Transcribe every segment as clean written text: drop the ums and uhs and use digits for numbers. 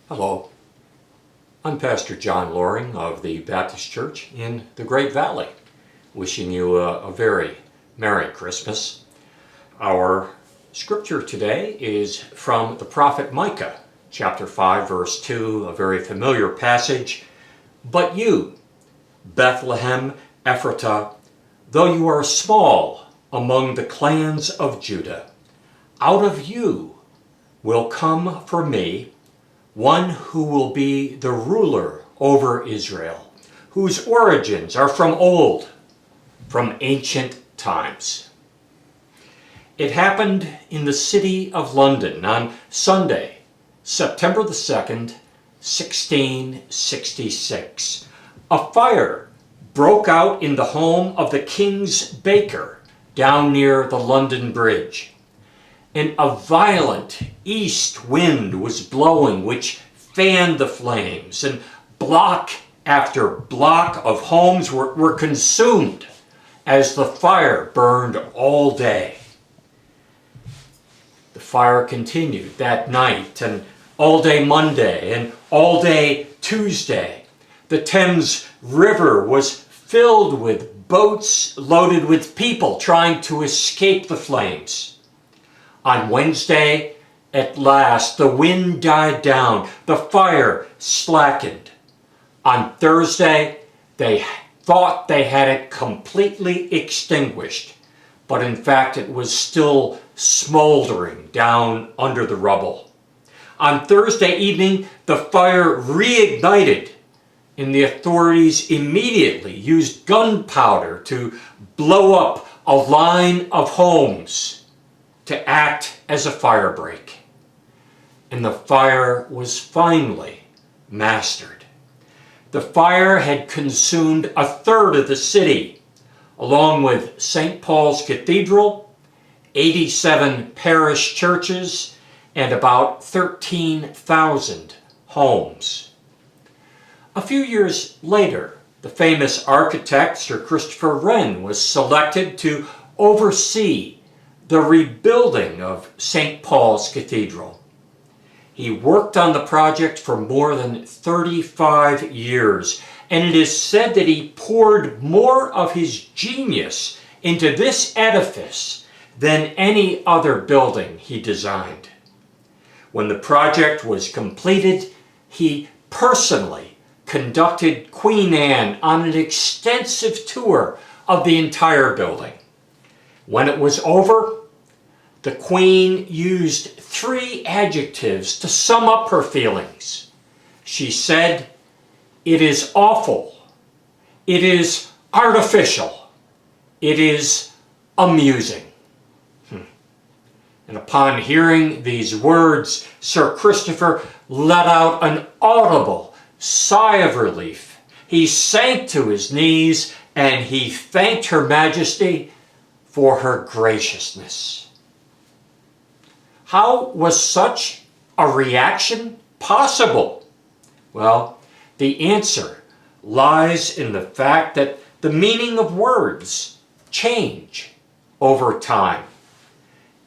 Hello, I'm Pastor John Loring of the Baptist Church in the Great Valley, wishing you a very Merry Christmas. Our scripture today is from the prophet Micah, chapter 5, verse 2, a very familiar passage. But you, Bethlehem Ephratah, though you are small among the clans of Judah, out of you will come for me one who will be the ruler over Israel, whose origins are from old, from ancient times. It happened in the city of London on Sunday, September the 2nd, 1666. A fire broke out in the home of the king's baker down near the London Bridge. And a violent east wind was blowing, which fanned the flames, and block after block of homes were consumed as the fire burned all day. The fire continued that night and all day Monday and all day Tuesday. The Thames River was filled with boats loaded with people trying to escape the flames. On Wednesday, at last, the wind died down. The fire slackened. On Thursday, they thought they had it completely extinguished, but in fact it was still smoldering down under the rubble. On Thursday evening, the fire reignited, and the authorities immediately used gunpowder to blow up a line of homes to act as a fire break. And the fire was finally mastered. The fire had consumed a third of the city, along with St. Paul's Cathedral, 87 parish churches, and about 13,000 homes. A few years later, the famous architect Sir Christopher Wren was selected to oversee the rebuilding of St. Paul's Cathedral. He worked on the project for more than 35 years, and it is said that he poured more of his genius into this edifice than any other building he designed. When the project was completed, he personally conducted Queen Anne on an extensive tour of the entire building. When it was over, the Queen used 3 adjectives to sum up her feelings. She said, "It is awful. It is artificial. It is amusing." And upon hearing these words, Sir Christopher let out an audible sigh of relief. He sank to his knees and he thanked Her Majesty for her graciousness. How was such a reaction possible? Well, the answer lies in the fact that the meaning of words change over time.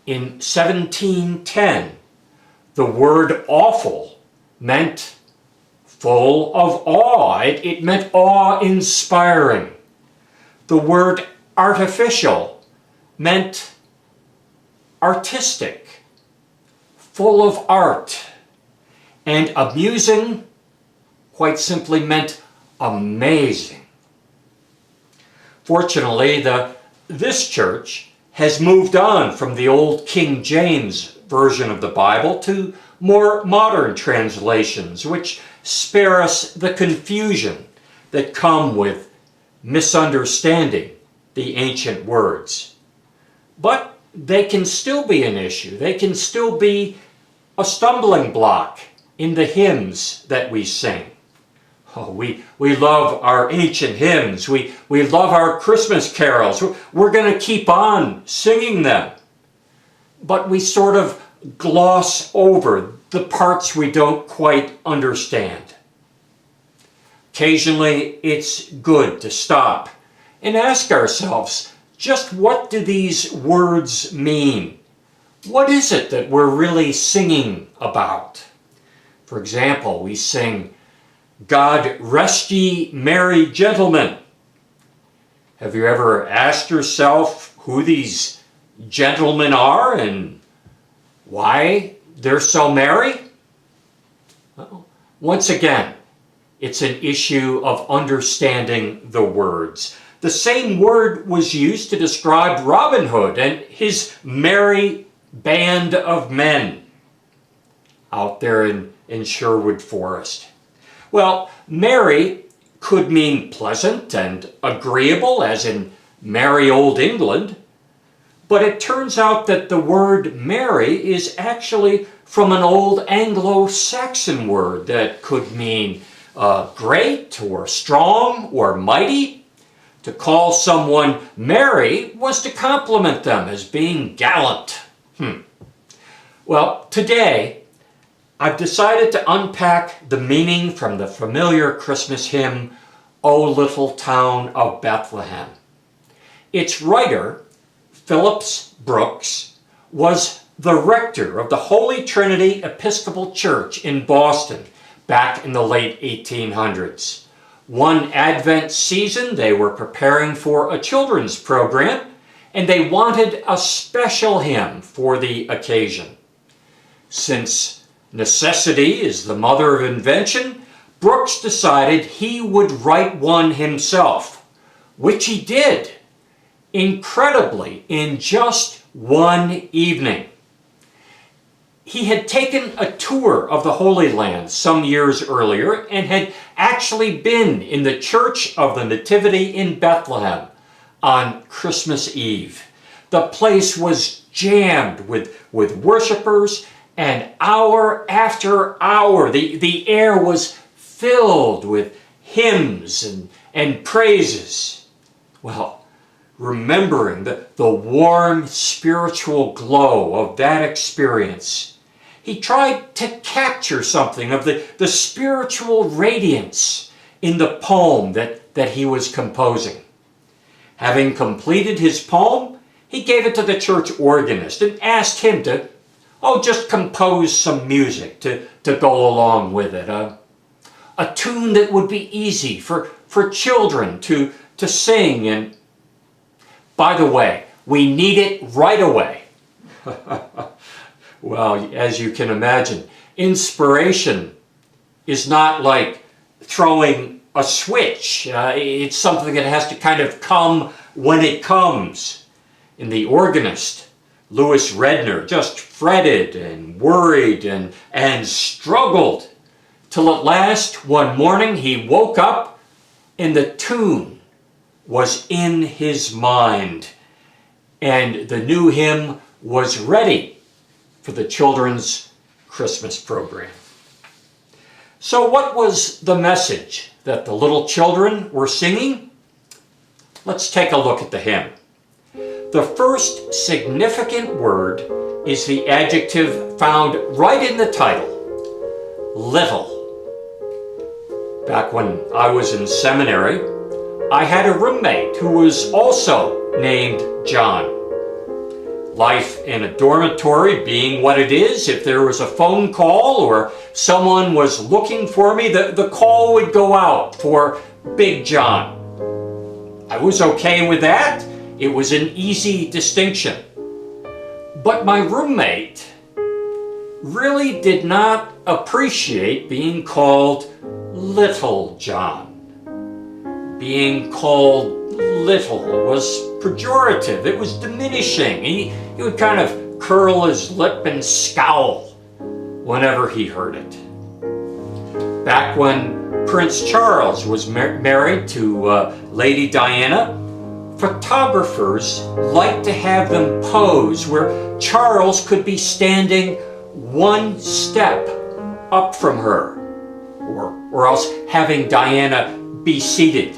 In 1710, the word awful meant full of awe. It meant awe-inspiring. The word artificial meant artistic, full of art. And amusing, quite simply, meant amazing. Fortunately, this church has moved on from the old King James version of the Bible to more modern translations, which spare us the confusion that come with misunderstanding the ancient words. But they can still be an issue. They can still be a stumbling block in the hymns that we sing. Oh, we love our ancient hymns. We love our Christmas carols. We're going to keep on singing them. But we sort of gloss over the parts we don't quite understand. Occasionally, it's good to stop and ask ourselves, just what do these words mean? What is it that we're really singing about? For example, we sing, God rest ye merry gentlemen. Have you ever asked yourself who these gentlemen are and why they're so merry? Well, once again, it's an issue of understanding the words. The same word was used to describe Robin Hood and his merry band of men out there in Sherwood Forest. Well, merry could mean pleasant and agreeable, as in merry old England, but it turns out that the word merry is actually from an old Anglo-Saxon word that could mean great or strong or mighty. To call someone merry was to compliment them as being gallant. Well, today I've decided to unpack the meaning from the familiar Christmas hymn, O Little Town of Bethlehem. Its writer, Phillips Brooks, was the rector of the Holy Trinity Episcopal Church in Boston back in the late 1800s. One Advent season, they were preparing for a children's program, and they wanted a special hymn for the occasion. Since necessity is the mother of invention, Brooks decided he would write one himself, which he did, incredibly, in just one evening. He had taken a tour of the Holy Land some years earlier and had actually been in the Church of the Nativity in Bethlehem on Christmas Eve. The place was jammed with worshipers, and hour after hour, the air was filled with hymns and praises. Well, remembering the warm spiritual glow of that experience, he tried to capture something of the spiritual radiance in the poem that he was composing. Having completed his poem, he gave it to the church organist and asked him to just compose some music to go along with it. A tune that would be easy for children to sing. And by the way, we need it right away. Well, as you can imagine, inspiration is not like throwing a switch. It's something that has to kind of come when it comes. And the organist, Louis Redner, just fretted and worried and struggled till at last one morning he woke up and the tune was in his mind and the new hymn was ready for the children's Christmas program. So what was the message that the little children were singing? Let's take a look at the hymn. The first significant word is the adjective found right in the title, little. Back when I was in seminary, I had a roommate who was also named John. Life in a dormitory being what it is, if there was a phone call or someone was looking for me, the call would go out for Big John. I was okay with that. It was an easy distinction. But my roommate really did not appreciate being called Little John. Being called little was pejorative. It was diminishing. He would kind of curl his lip and scowl whenever he heard it. Back when Prince Charles was married to Lady Diana, photographers liked to have them pose where Charles could be standing one step up from her, or else having Diana be seated.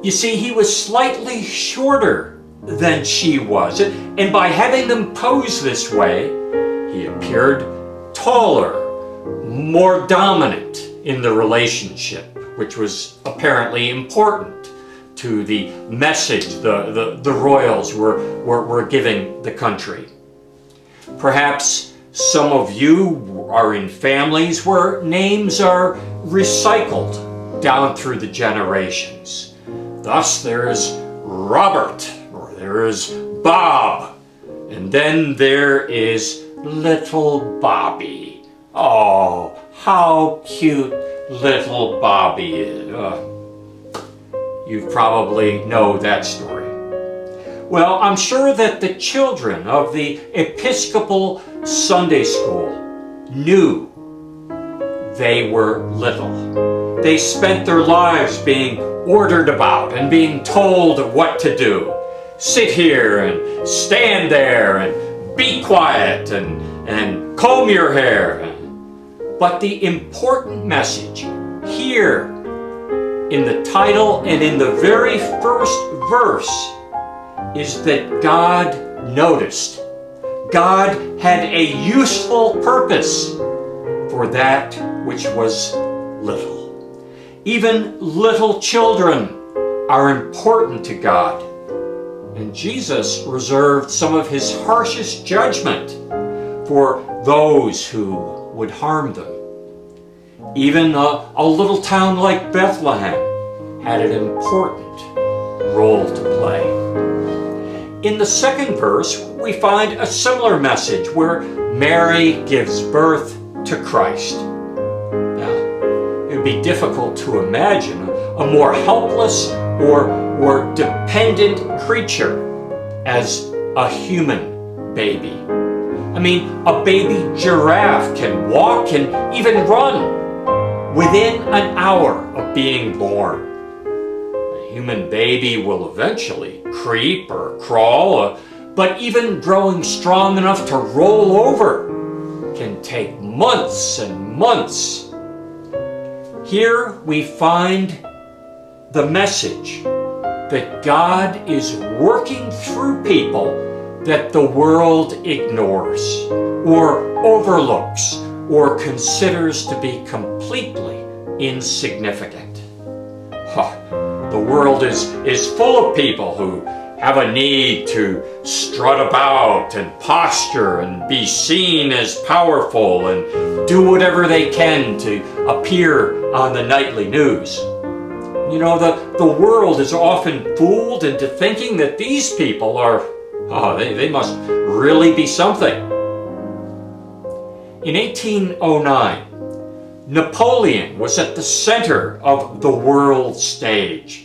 You see, he was slightly shorter than she was, and by having them pose this way, he appeared taller, more dominant in the relationship, which was apparently important to the message the royals were giving the country. Perhaps some of you are in families where names are recycled down through the generations. Thus there is Robert, or there is Bob, and then there is little Bobby. Oh, how cute little Bobby is. You probably know that story. Well, I'm sure that the children of the Episcopal Sunday School knew they were little. They spent their lives being ordered about and being told what to do. Sit here and stand there and be quiet and comb your hair. But the important message here in the title and in the very first verse is that God noticed. God had a useful purpose for that which was little. Even little children are important to God. And Jesus reserved some of his harshest judgment for those who would harm them. Even a little town like Bethlehem had an important role to play. In the second verse, we find a similar message where Mary gives birth to Christ. Now, it would be difficult to imagine a more helpless or dependent creature as a human baby. I mean, a baby giraffe can walk and even run within an hour of being born. A human baby will eventually creep or crawl, but even growing strong enough to roll over can take months and months. Here we find the message that God is working through people that the world ignores or overlooks or considers to be completely insignificant. The world is full of people who have a need to strut about and posture and be seen as powerful and do whatever they can to appear on the nightly news. You know, the world is often fooled into thinking that these people are, they must really be something. In 1809, Napoleon was at the center of the world stage.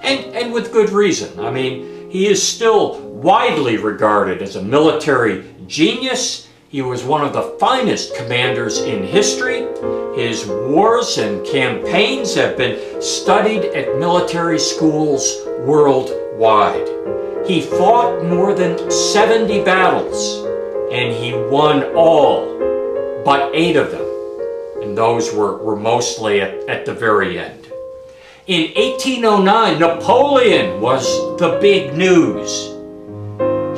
And with good reason. I mean, he is still widely regarded as a military genius. He was one of the finest commanders in history. His wars and campaigns have been studied at military schools worldwide. He fought more than 70 battles, and he won all but 8 of them. And those were mostly at the very end. In 1809, Napoleon was the big news.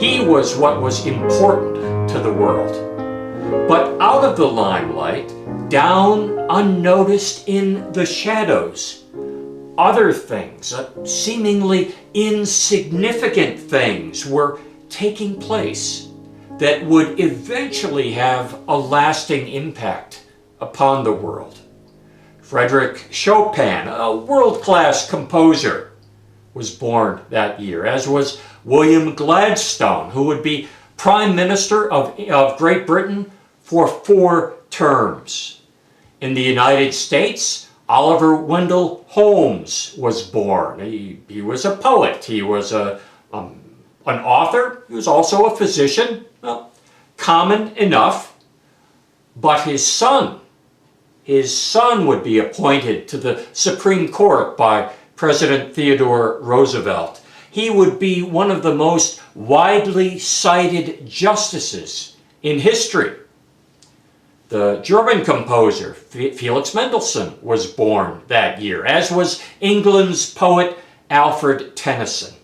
He was what was important to the world. But out of the limelight, down unnoticed in the shadows, other things, seemingly insignificant things, were taking place that would eventually have a lasting impact upon the world. Frédéric Chopin, a world-class composer, was born that year, as was William Gladstone, who would be Prime Minister of Great Britain for 4 terms. In the United States, Oliver Wendell Holmes was born. He was a poet. He was an author. He was also a physician. Well, common enough. But his son would be appointed to the Supreme Court by President Theodore Roosevelt. He would be one of the most widely cited justices in history. The German composer Felix Mendelssohn was born that year, as was England's poet Alfred Tennyson.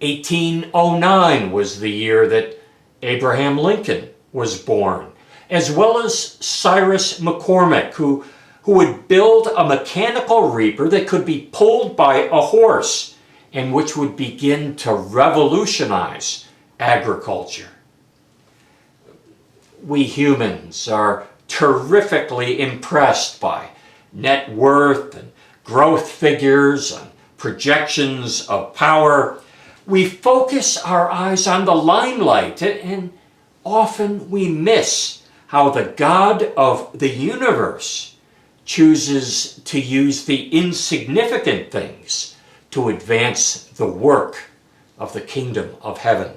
1809 was the year that Abraham Lincoln was born, as well as Cyrus McCormick, who would build a mechanical reaper that could be pulled by a horse and which would begin to revolutionize agriculture. We humans are terrifically impressed by net worth and growth figures and projections of power, we focus our eyes on the limelight, and often we miss how the God of the universe chooses to use the insignificant things to advance the work of the kingdom of heaven.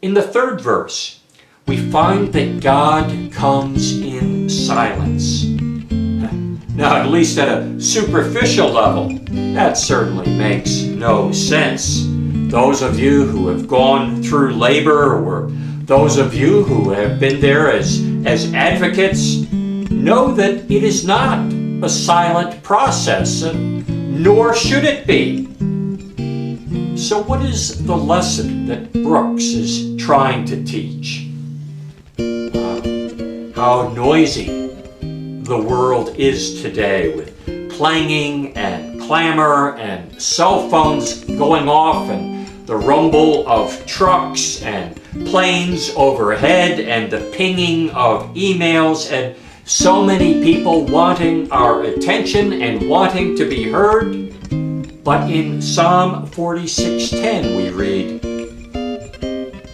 In the third verse, we find that God comes in silence. Now, at least at a superficial level, that certainly makes no sense. Those of you who have gone through labor, or those of you who have been there as advocates, know that it is not a silent process, nor should it be. So what is the lesson that Brooks is trying to teach? How noisy the world is today, with clanging and clamor and cell phones going off and the rumble of trucks and planes overhead and the pinging of emails and so many people wanting our attention and wanting to be heard. But in Psalm 46:10 we read,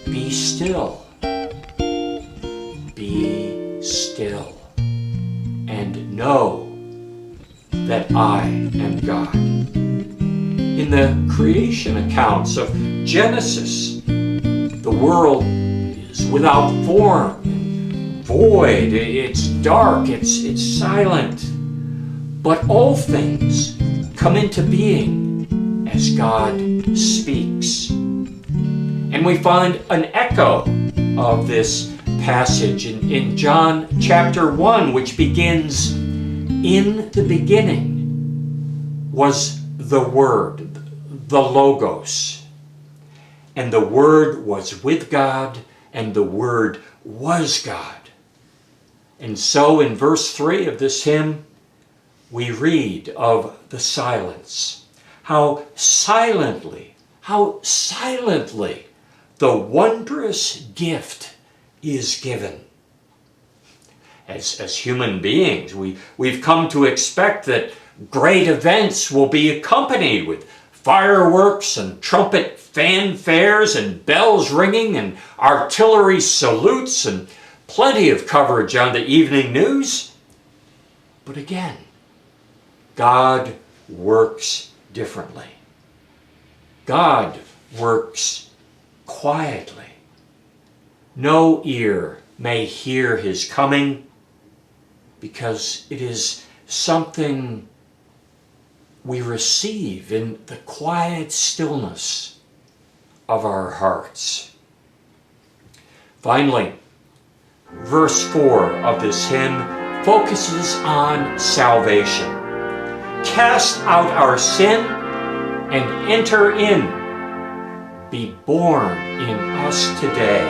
"Be still, be still, and know that I am God." In the creation accounts of Genesis, the world is without form, and void, it's dark, it's silent. But all things come into being as God speaks. And we find an echo of this passage in John chapter 1, which begins, "In the beginning was the Word, the Logos, and the Word was with God, and the Word was God." And so in verse 3 of this hymn, we read of the silence. How silently the wondrous gift is given. As human beings, we've come to expect that great events will be accompanied with fireworks and trumpet fanfares and bells ringing and artillery salutes and plenty of coverage on the evening news. But again, God works differently. God works quietly. No ear may hear his coming, because it is something we receive in the quiet stillness of our hearts. Finally, verse 4 of this hymn focuses on salvation. "Cast out our sin and enter in. Be born in us today."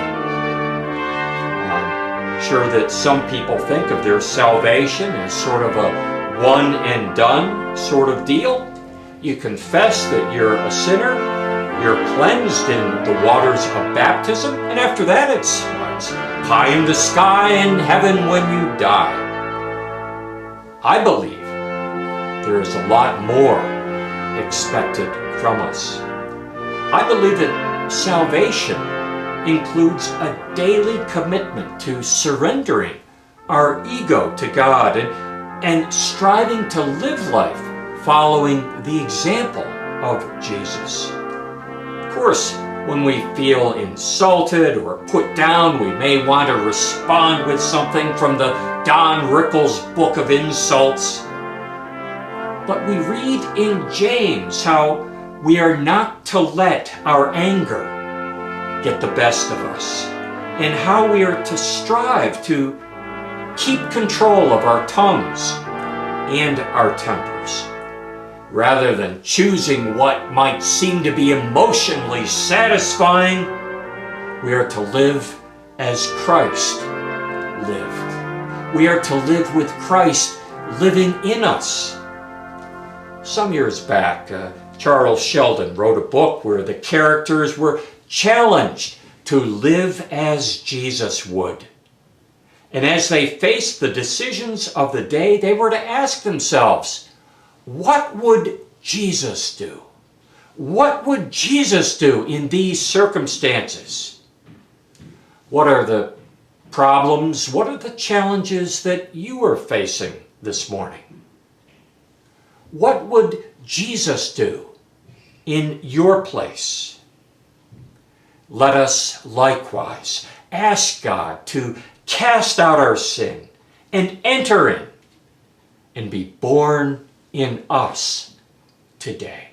I'm sure that some people think of their salvation as sort of a one and done sort of deal. You confess that you're a sinner, you're cleansed in the waters of baptism, and after that it's pie in the sky and heaven when you die. I believe there is a lot more expected from us. I believe that salvation includes a daily commitment to surrendering our ego to God and striving to live life following the example of Jesus. Of course, when we feel insulted or put down, we may want to respond with something from the Don Rickles Book of Insults. But we read in James how we are not to let our anger get the best of us, and how we are to strive to keep control of our tongues and our tempers. Rather than choosing what might seem to be emotionally satisfying, we are to live as Christ lived. We are to live with Christ living in us. Some years back, Charles Sheldon wrote a book where the characters were challenged to live as Jesus would. And as they faced the decisions of the day, they were to ask themselves, what would Jesus do? What would Jesus do in these circumstances? What are the problems? What are the challenges that you are facing this morning? What would Jesus do in your place? Let us likewise ask God to cast out our sin and enter in and be born in us today.